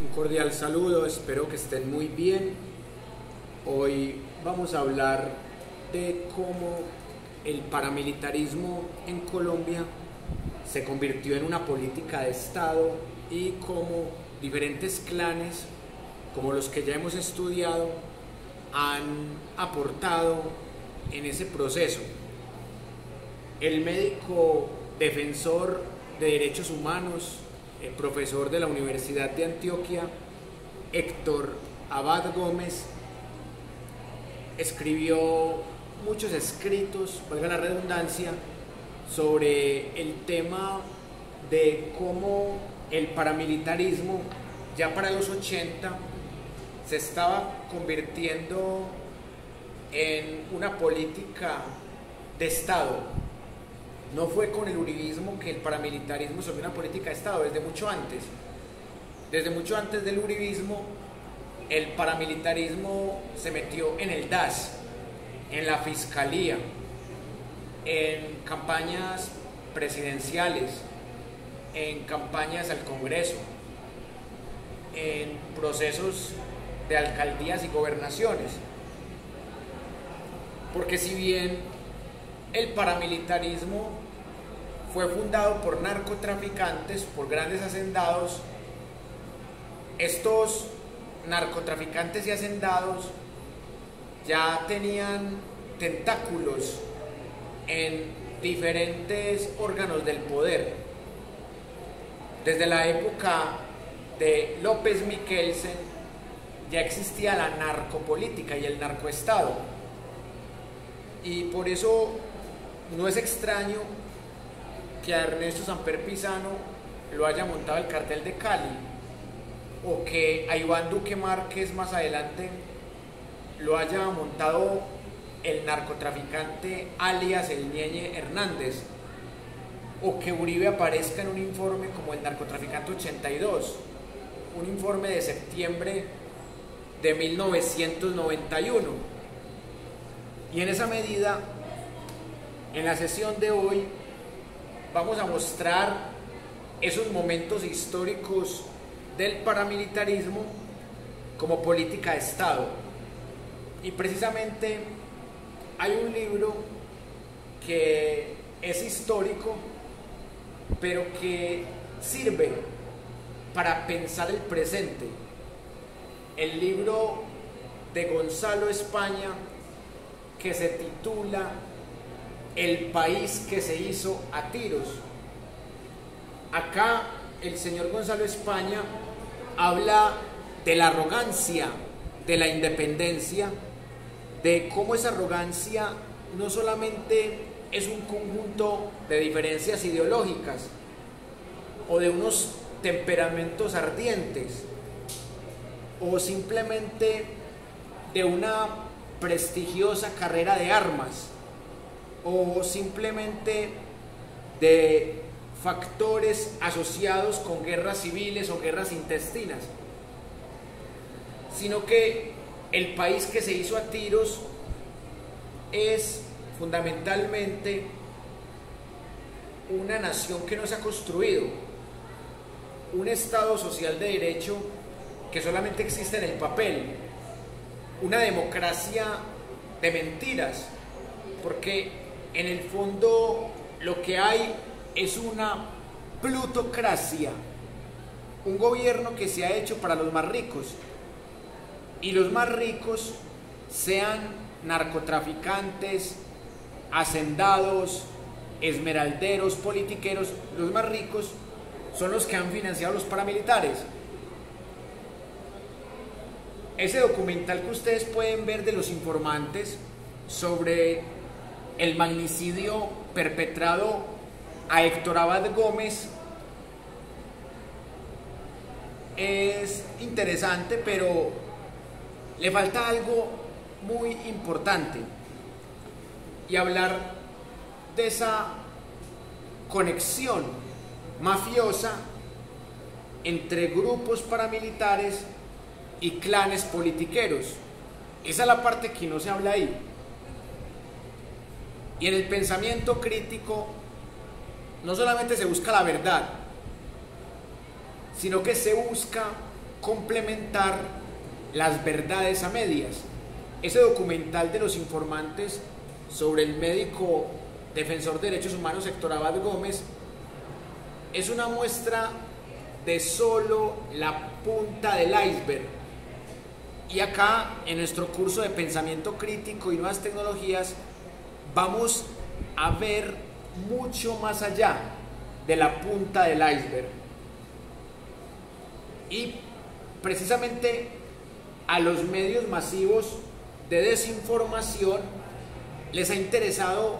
Un cordial saludo, espero que estén muy bien. Hoy vamos a hablar de cómo el paramilitarismo en Colombia se convirtió en una política de Estado y cómo diferentes clanes, como los que ya hemos estudiado, han aportado en ese proceso. El médico defensor de derechos humanos, el profesor de la Universidad de Antioquia, Héctor Abad Gómez, escribió muchos escritos, valga la redundancia, sobre el tema de cómo el paramilitarismo ya para los 80 se estaba convirtiendo en una política de Estado. No fue con el uribismo que el paramilitarismo se volvió una política de Estado, desde mucho antes. Desde mucho antes del uribismo, el paramilitarismo se metió en el DAS, en la Fiscalía, en campañas presidenciales, en campañas al Congreso, en procesos de alcaldías y gobernaciones. Porque si bien el paramilitarismo fue fundado por narcotraficantes, por grandes hacendados, estos narcotraficantes y hacendados ya tenían tentáculos en diferentes órganos del poder. Desde la época de López Miquelsen ya existía la narcopolítica y el narcoestado. Y por eso no es extraño que a Ernesto Samper Pizano lo haya montado el cartel de Cali, o que a Iván Duque Márquez más adelante lo haya montado el narcotraficante alias el Ñeñe Hernández, o que Uribe aparezca en un informe como el narcotraficante 82, un informe de septiembre de 1991. Y en esa medida, en la sesión de hoy, vamos a mostrar esos momentos históricos del paramilitarismo como política de Estado. Y precisamente hay un libro que es histórico, pero que sirve para pensar el presente. El libro de Gonzalo España, que se titula El país que se hizo a tiros. Acá el señor Gonzalo España habla de la arrogancia de la independencia, de cómo esa arrogancia no solamente es un conjunto de diferencias ideológicas o de unos temperamentos ardientes o simplemente de una prestigiosa carrera de armas o simplemente de factores asociados con guerras civiles o guerras intestinas, sino que el país que se hizo a tiros es fundamentalmente una nación que no se ha construido, un Estado social de derecho que solamente existe en el papel, una democracia de mentiras, porque en el fondo lo que hay es una plutocracia, un gobierno que se ha hecho para los más ricos, y los más ricos, sean narcotraficantes, hacendados, esmeralderos, politiqueros, los más ricos son los que han financiado los paramilitares. Ese documental que ustedes pueden ver de Los Informantes sobre el magnicidio perpetrado a Héctor Abad Gómez es interesante, pero le falta algo muy importante, y hablar de esa conexión mafiosa entre grupos paramilitares y clanes politiqueros. Esa es la parte que no se habla ahí. Y en el pensamiento crítico no solamente se busca la verdad, sino que se busca complementar las verdades a medias. Ese documental de Los Informantes sobre el médico defensor de derechos humanos Héctor Abad Gómez es una muestra de solo la punta del iceberg. Y acá, en nuestro curso de pensamiento crítico y nuevas tecnologías, vamos a ver mucho más allá de la punta del iceberg. Y precisamente a los medios masivos de desinformación les ha interesado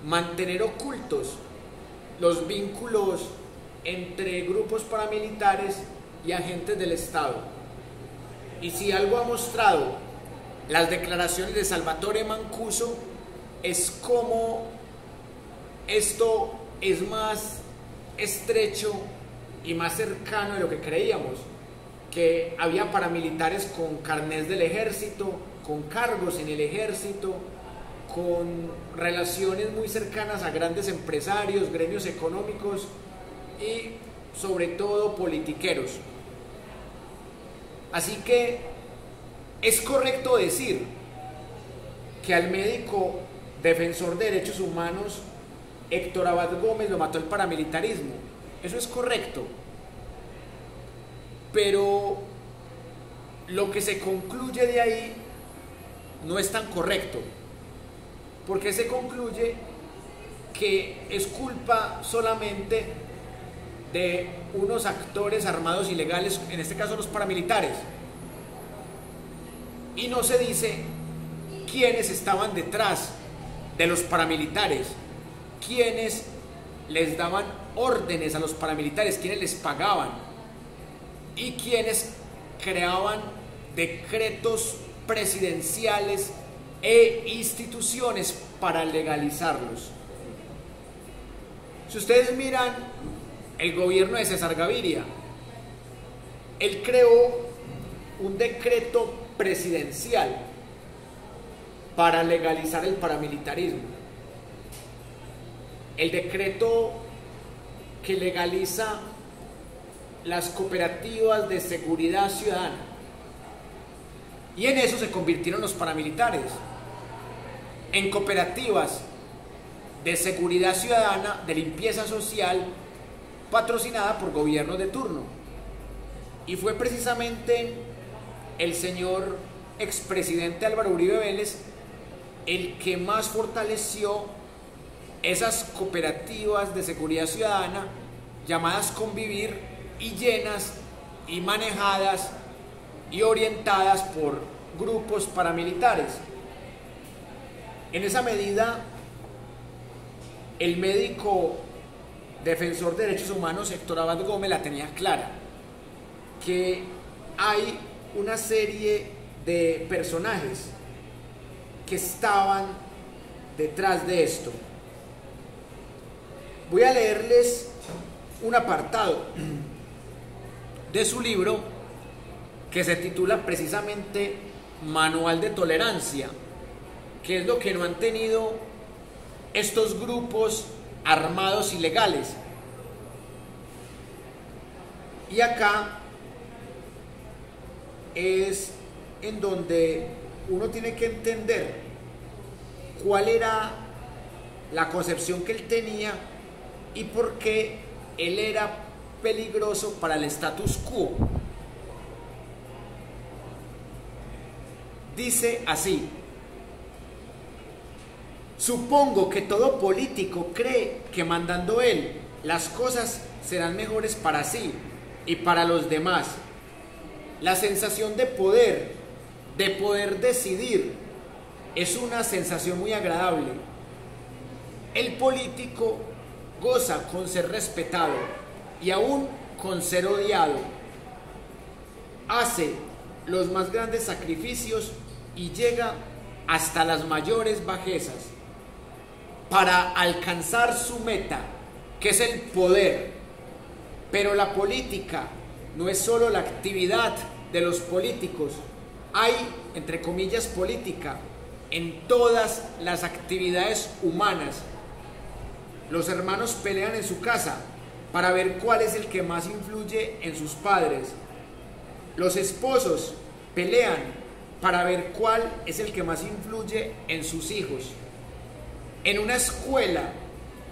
mantener ocultos los vínculos entre grupos paramilitares y agentes del Estado. Y si algo ha mostrado las declaraciones de Salvatore Mancuso es cómo esto es más estrecho y más cercano de lo que creíamos, que había paramilitares con carnés del ejército, con cargos en el ejército, con relaciones muy cercanas a grandes empresarios, gremios económicos y sobre todo politiqueros. Así que es correcto decir que al médico defensor de derechos humanos Héctor Abad Gómez lo mató el paramilitarismo. Eso es correcto. Pero lo que se concluye de ahí no es tan correcto, porque se concluye que es culpa solamente de unos actores armados ilegales, en este caso los paramilitares, y no se dice quiénes estaban detrás de los paramilitares, quiénes les daban órdenes a los paramilitares, quiénes les pagaban y quiénes creaban decretos presidenciales e instituciones para legalizarlos. Si ustedes miran el gobierno de César Gaviria, él creó un decreto presidencial para legalizar el paramilitarismo. El decreto que legaliza las cooperativas de seguridad ciudadana. Y en eso se convirtieron los paramilitares, en cooperativas de seguridad ciudadana, de limpieza social, patrocinada por gobiernos de turno. Y fue precisamente el señor expresidente Álvaro Uribe Vélez el que más fortaleció esas cooperativas de seguridad ciudadana llamadas Convivir y llenas y manejadas y orientadas por grupos paramilitares. En esa medida, el médico defensor de derechos humanos Héctor Abad Gómez la tenía clara, que hay una serie de personajes que estaban detrás de esto. Voy a leerles un apartado de su libro que se titula precisamente Manual de Tolerancia, que es lo que no han tenido estos grupos armados ilegales. Y acá es en donde uno tiene que entender cuál era la concepción que él tenía y por qué él era peligroso para el status quo. Dice así: supongo que todo político cree que mandando él las cosas serán mejores para sí y para los demás. La sensación de poder decidir, es una sensación muy agradable. El político goza con ser respetado y aún con ser odiado. Hace los más grandes sacrificios y llega hasta las mayores bajezas para alcanzar su meta, que es el poder. Pero la política no es solo la actividad de los políticos. Hay, entre comillas, política en todas las actividades humanas. Los hermanos pelean en su casa para ver cuál es el que más influye en sus padres. Los esposos pelean para ver cuál es el que más influye en sus hijos. En una escuela,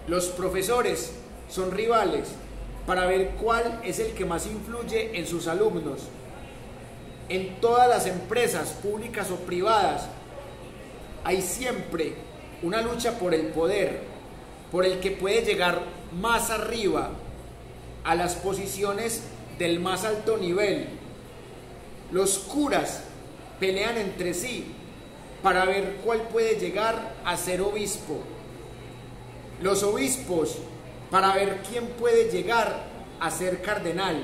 los profesores son rivales para ver cuál es el que más influye en sus alumnos. En todas las empresas, públicas o privadas, hay siempre una lucha por el poder, por el que puede llegar más arriba, a las posiciones del más alto nivel. Los curas pelean entre sí para ver cuál puede llegar a ser obispo. Los obispos para ver quién puede llegar a ser cardenal.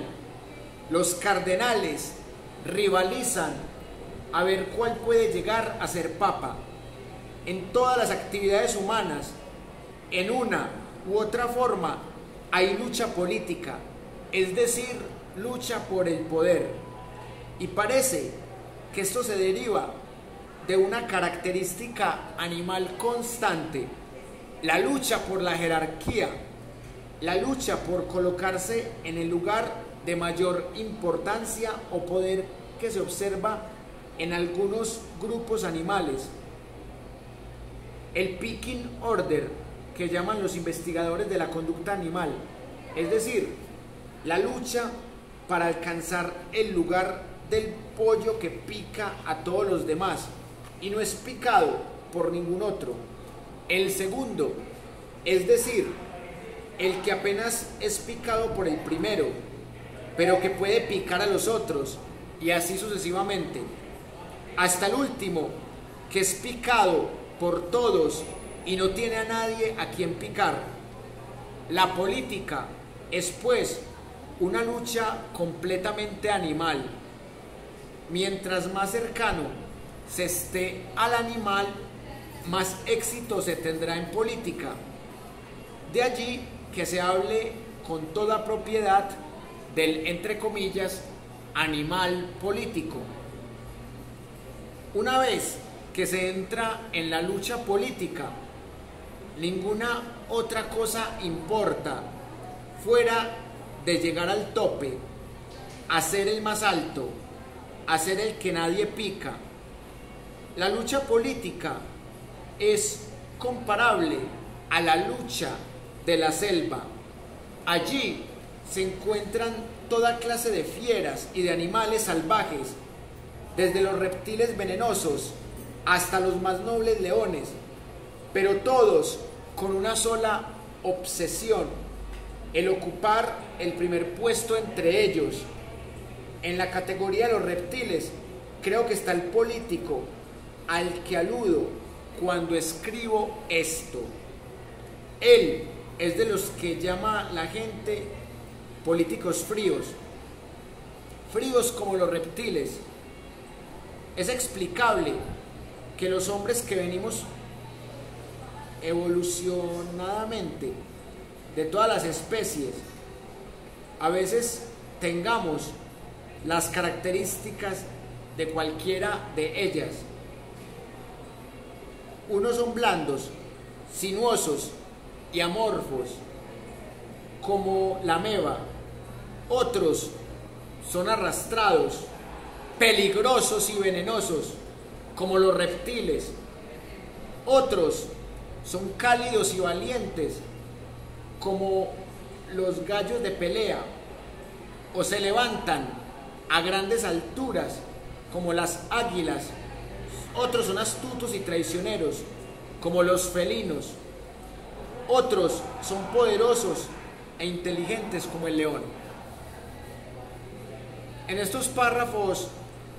Los cardenales rivalizan a ver cuál puede llegar a ser papa. En todas las actividades humanas, en una u otra forma, hay lucha política, es decir, lucha por el poder. Y parece que esto se deriva de una característica animal constante: la lucha por la jerarquía, la lucha por colocarse en el lugar de mayor importancia o poder que se observa en algunos grupos animales. El pecking order, que llaman los investigadores de la conducta animal, es decir, la lucha para alcanzar el lugar del pollo que pica a todos los demás y no es picado por ningún otro. El segundo, es decir, el que apenas es picado por el primero, pero que puede picar a los otros, y así sucesivamente, hasta el último, que es picado por todos y no tiene a nadie a quien picar. La política es, pues, una lucha completamente animal. Mientras más cercano se esté al animal, más éxito se tendrá en política. De allí que se hable con toda propiedad del, entre comillas, animal político. Una vez que se entra en la lucha política, ninguna otra cosa importa fuera de llegar al tope, a ser el más alto, a ser el que nadie pica. La lucha política es comparable a la lucha de la selva. Allí se encuentran toda clase de fieras y de animales salvajes, desde los reptiles venenosos hasta los más nobles leones, pero todos con una sola obsesión: el ocupar el primer puesto entre ellos. En la categoría de los reptiles creo que está el político, al que aludo cuando escribo esto. Él es de los que llama la gente políticos fríos, fríos como los reptiles. Es explicable que los hombres que venimos evolucionadamente de todas las especies, a veces tengamos las características de cualquiera de ellas. Unos son blandos, sinuosos y amorfos, como la ameba. Otros son arrastrados, peligrosos y venenosos, como los reptiles. Otros son cálidos y valientes, como los gallos de pelea, o se levantan a grandes alturas, como las águilas. Otros son astutos y traicioneros, como los felinos. Otros son poderosos e inteligentes, como el león. En estos párrafos,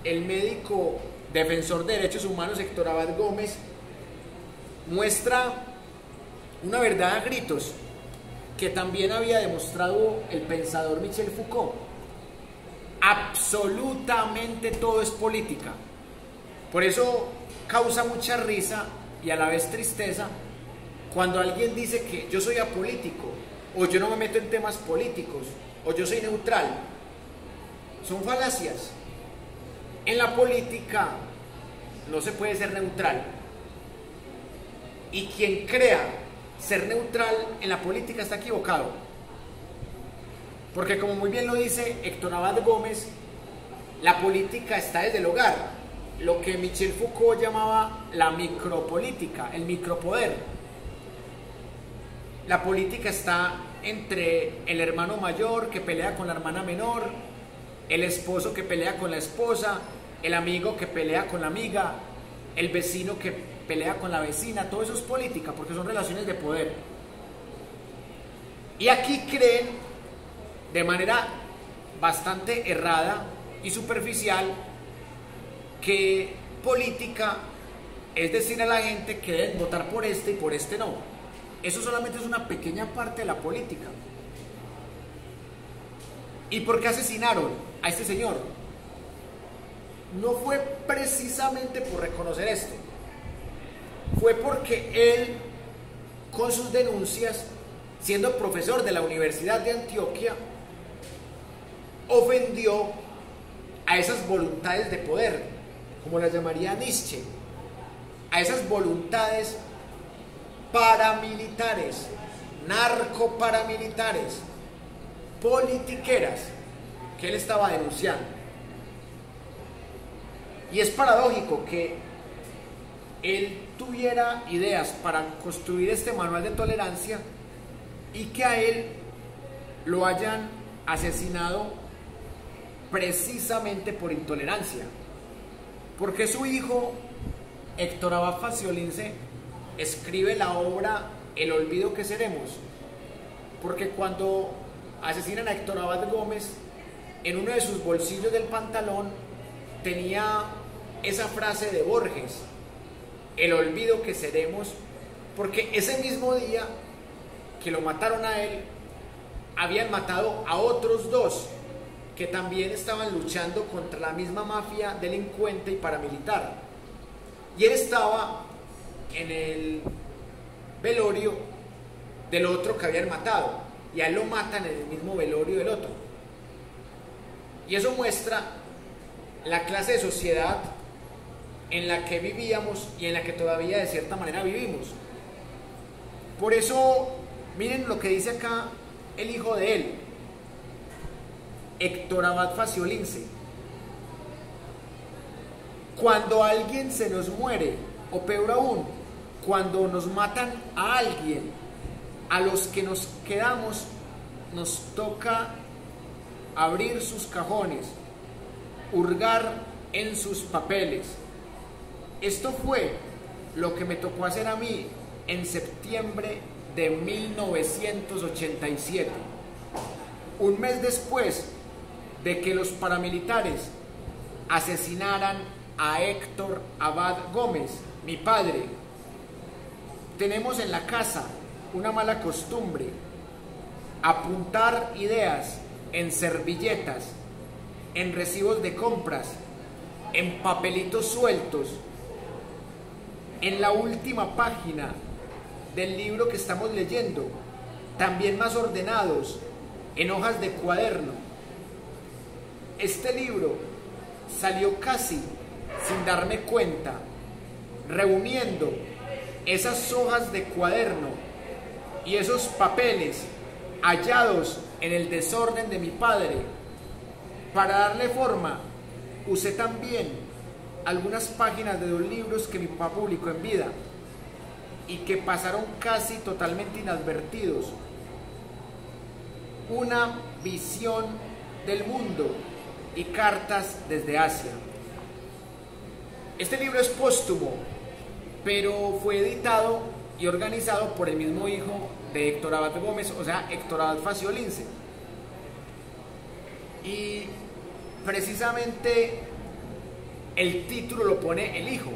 el médico defensor de derechos humanos Héctor Abad Gómez muestra una verdad a gritos que también había demostrado el pensador Michel Foucault. Absolutamente todo es política. Por eso causa mucha risa y a la vez tristeza cuando alguien dice que yo soy apolítico, o yo no me meto en temas políticos, o yo soy neutral. Son falacias. En la política no se puede ser neutral. Y quien crea ser neutral en la política está equivocado. Porque, como muy bien lo dice Héctor Abad Gómez, la política está desde el hogar, lo que Michel Foucault llamaba la micropolítica, el micropoder. La política está entre el hermano mayor que pelea con la hermana menor, el esposo que pelea con la esposa, el amigo que pelea con la amiga, el vecino que pelea con la vecina. Todo eso es política porque son relaciones de poder. Y aquí creen de manera bastante errada y superficial que política es decir a la gente que deben votar por este y por este no. Eso solamente es una pequeña parte de la política. ¿Y por qué asesinaron a este señor? No fue precisamente por reconocer esto, fue porque él, con sus denuncias, siendo profesor de la Universidad de Antioquia, ofendió a esas voluntades de poder, como las llamaría Nietzsche, a esas voluntades paramilitares, narcoparamilitares, politiqueras, que él estaba denunciando. Y es paradójico que él tuviera ideas para construir este manual de tolerancia y que a él lo hayan asesinado precisamente por intolerancia. Porque su hijo, Héctor Abad Faciolince, escribe la obra El olvido que seremos. Porque cuando asesinan a Héctor Abad Gómez, en uno de sus bolsillos del pantalón tenía esa frase de Borges, el olvido que seremos, porque ese mismo día que lo mataron a él, habían matado a otros dos que también estaban luchando contra la misma mafia delincuente y paramilitar. Y él estaba en el velorio del otro que habían matado, y a él lo matan en el mismo velorio del otro. Y eso muestra la clase de sociedad en la que vivíamos y en la que todavía de cierta manera vivimos. Por eso, miren lo que dice acá el hijo de él, Héctor Abad Faciolince: cuando alguien se nos muere, o peor aún, cuando nos matan a alguien, a los que nos quedamos nos toca abrir sus cajones, hurgar en sus papeles. Esto fue lo que me tocó hacer a mí en septiembre de 1987, un mes después de que los paramilitares asesinaran a Héctor Abad Gómez, mi padre. Tenemos en la casa una mala costumbre: apuntar ideas en servilletas, en recibos de compras, en papelitos sueltos, en la última página del libro que estamos leyendo, también más ordenados, en hojas de cuaderno. Este libro salió casi sin darme cuenta, reuniendo esas hojas de cuaderno y esos papeles hallados en el desorden de mi padre. Para darle forma, usé también algunas páginas de 2 libros que mi papá publicó en vida y que pasaron casi totalmente inadvertidos: Una visión del mundo y Cartas desde Asia. Este libro es póstumo, pero fue editado y organizado por el mismo hijo de Héctor Abad Gómez, o sea, Héctor Abad Faciolince. Y precisamente el título lo pone el hijo,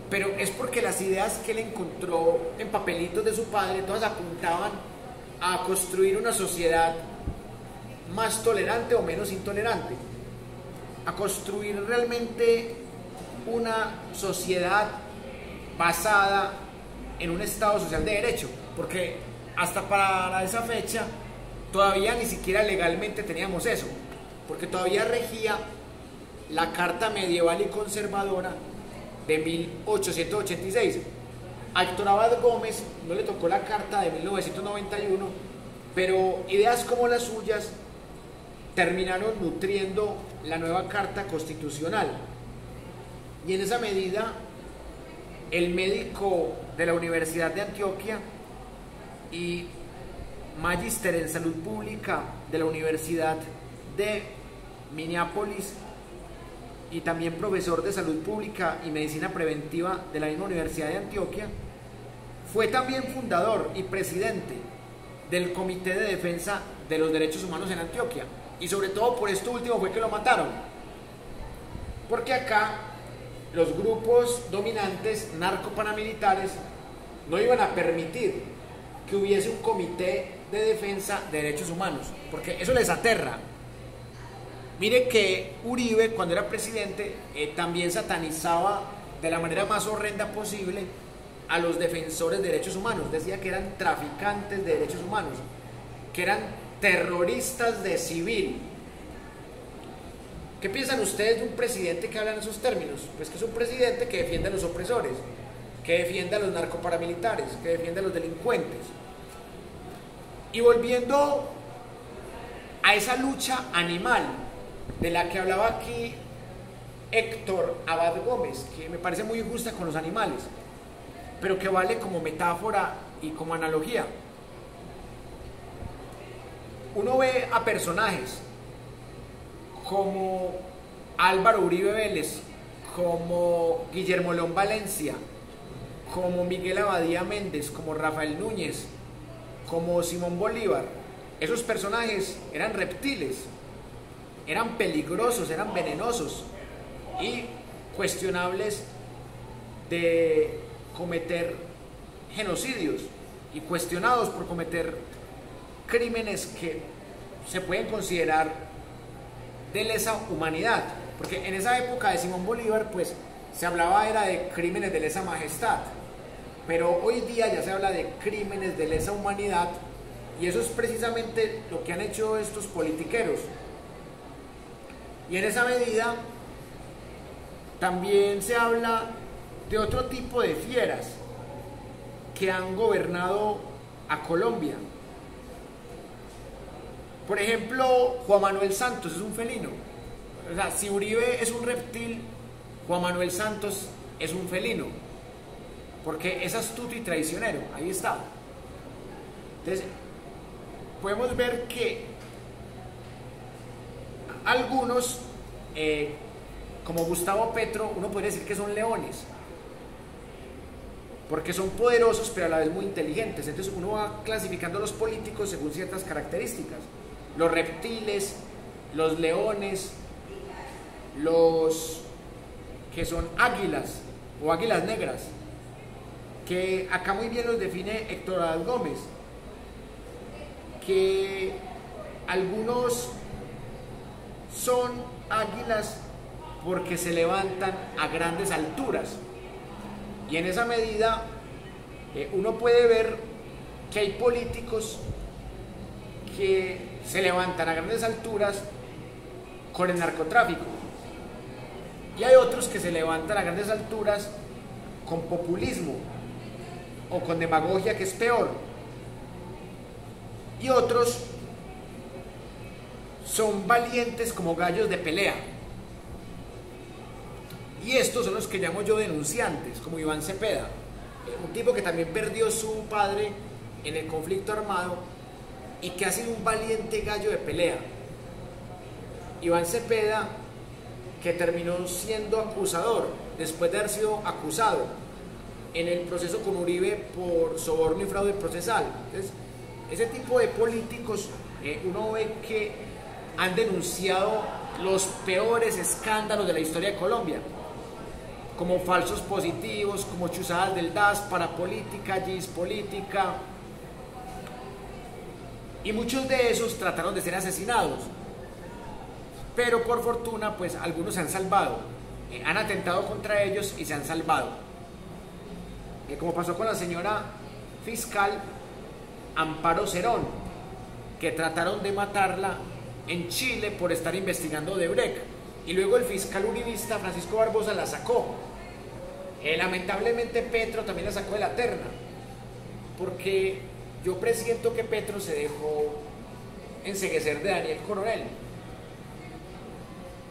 pero es porque las ideas que él encontró en papelitos de su padre todas apuntaban a construir una sociedad más tolerante o menos intolerante, a construir realmente una sociedad basada en un Estado social de derecho, porque hasta para esa fecha todavía ni siquiera legalmente teníamos eso, porque todavía regía la Carta Medieval y Conservadora de 1886. A Héctor Abad Gómez no le tocó la Carta de 1991, pero ideas como las suyas terminaron nutriendo la nueva Carta Constitucional. Y en esa medida, el médico de la Universidad de Antioquia y magíster en salud pública de la Universidad de Minneapolis y también profesor de salud pública y medicina preventiva de la misma Universidad de Antioquia, fue también fundador y presidente del Comité de Defensa de los Derechos Humanos en Antioquia. Y sobre todo por esto último fue que lo mataron, porque acá los grupos dominantes narcoparamilitares no iban a permitir que hubiese un comité de defensa de derechos humanos, porque eso les aterra. Mire que Uribe, cuando era presidente, también satanizaba de la manera más horrenda posible a los defensores de derechos humanos. Decía que eran traficantes de derechos humanos, que eran terroristas de civil. ¿Qué piensan ustedes de un presidente que habla en esos términos? Pues que es un presidente que defiende a los opresores, que defiende a los narcoparamilitares, que defiende a los delincuentes. Y volviendo a esa lucha animal de la que hablaba aquí Héctor Abad Gómez, que me parece muy injusta con los animales, pero que vale como metáfora y como analogía. Uno ve a personajes como Álvaro Uribe Vélez, como Guillermo León Valencia, como Miguel Abadía Méndez, como Rafael Núñez, como Simón Bolívar. Esos personajes eran reptiles, eran peligrosos, eran venenosos y cuestionables de cometer genocidios y cuestionados por cometer crímenes que se pueden considerar de lesa humanidad, porque en esa época de Simón Bolívar pues se hablaba era de crímenes de lesa majestad, pero hoy día ya se habla de crímenes de lesa humanidad, y eso es precisamente lo que han hecho estos politiqueros. Y en esa medida también se habla de otro tipo de fieras que han gobernado a Colombia. Por ejemplo, Juan Manuel Santos es un felino. O sea, si Uribe es un reptil, Juan Manuel Santos es un felino, porque es astuto y traicionero. Ahí está. Entonces, podemos ver que algunos, como Gustavo Petro, uno podría decir que son leones, porque son poderosos pero a la vez muy inteligentes. Entonces uno va clasificando a los políticos según ciertas características. Los reptiles, los leones, los que son águilas o águilas negras, que acá muy bien los define Héctor Abad Gómez, que algunos son águilas porque se levantan a grandes alturas, y en esa medida uno puede ver que hay políticos que se levantan a grandes alturas con el narcotráfico, y hay otros que se levantan a grandes alturas con populismo o con demagogia, que es peor, y otros son valientes como gallos de pelea. Y estos son los que llamo yo denunciantes, como Iván Cepeda, un tipo que también perdió su padre en el conflicto armado y que ha sido un valiente gallo de pelea. Iván Cepeda, que terminó siendo acusador después de haber sido acusado en el proceso con Uribe por soborno y fraude procesal. Entonces, ese tipo de políticos, uno ve que han denunciado los peores escándalos de la historia de Colombia, como falsos positivos, como chuzadas del DAS, parapolítica, GIS política, y muchos de esos trataron de ser asesinados, pero por fortuna pues algunos se han salvado, han atentado contra ellos y se han salvado, como pasó con la señora fiscal Amparo Cerón, que trataron de matarla en Chile por estar investigando Odebrecht, y luego el fiscal uribista Francisco Barbosa la sacó. Lamentablemente Petro también la sacó de la terna, porque yo presiento que Petro se dejó enceguecer de Daniel Coronel,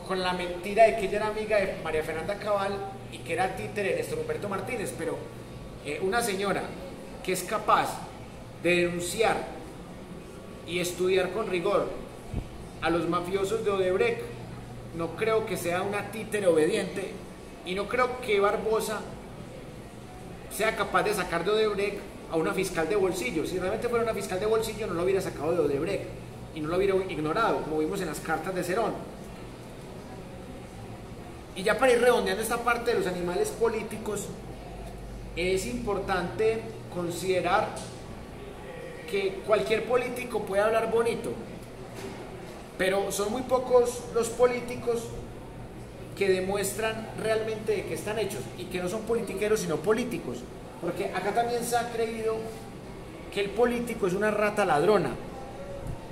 con la mentira de que ella era amiga de María Fernanda Cabal y que era títere de Néstor Humberto Martínez, pero una señora que es capaz de denunciar y estudiar con rigor a los mafiosos de Odebrecht, no creo que sea una títere obediente, y no creo que Barbosa sea capaz de sacar de Odebrecht a una fiscal de bolsillo. Si realmente fuera una fiscal de bolsillo, no lo hubiera sacado de Odebrecht y no lo hubiera ignorado, como vimos en las cartas de Cerón. Y ya para ir redondeando esta parte de los animales políticos, es importante considerar que cualquier político puede hablar bonito, pero son muy pocos los políticos que demuestran realmente de qué están hechos y que no son politiqueros sino políticos, porque acá también se ha creído que el político es una rata ladrona,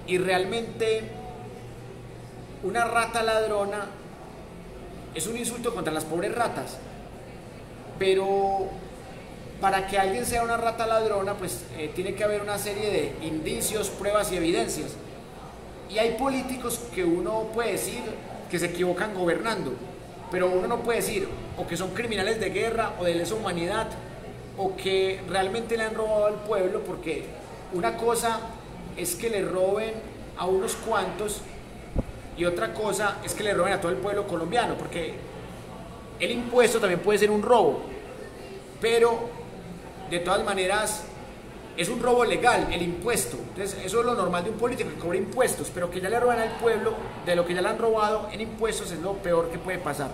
y realmente una rata ladrona es un insulto contra las pobres ratas, pero para que alguien sea una rata ladrona, pues tiene que haber una serie de indicios, pruebas y evidencias. Y hay políticos que uno puede decir que se equivocan gobernando, pero uno no puede decir o que son criminales de guerra o de lesa humanidad, o que realmente le han robado al pueblo, porque una cosa es que le roben a unos cuantos y otra cosa es que le roben a todo el pueblo colombiano, porque el impuesto también puede ser un robo, pero de todas maneras es un robo legal el impuesto. Entonces eso es lo normal de un político, que cobra impuestos, pero que ya le roban al pueblo de lo que ya le han robado en impuestos es lo peor que puede pasar.